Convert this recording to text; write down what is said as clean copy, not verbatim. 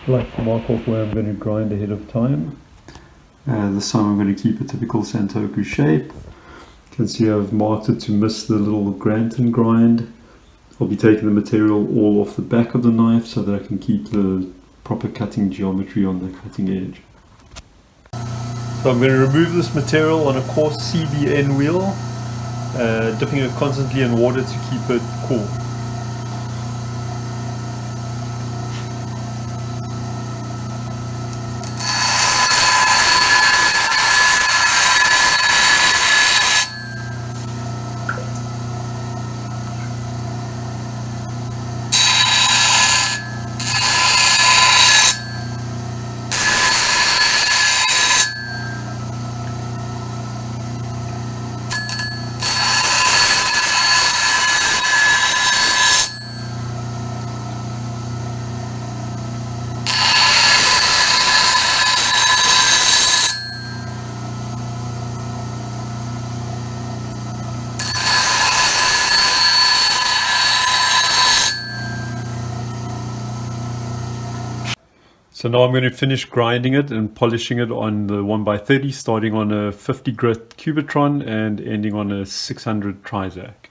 like to mark off where I'm going to grind ahead of time. This time I'm going to keep a typical Santoku shape. You can see I've marked it to miss the little Granton grind. I'll be taking the material all off the back of the knife so that I can keep the proper cutting geometry on the cutting edge. So I'm going to remove this material on a coarse CBN wheel, dipping it constantly in water to keep it cool. So now I'm going to finish grinding it and polishing it on the 1x30, starting on a 50 grit Cubitron and ending on a 600 Trizac.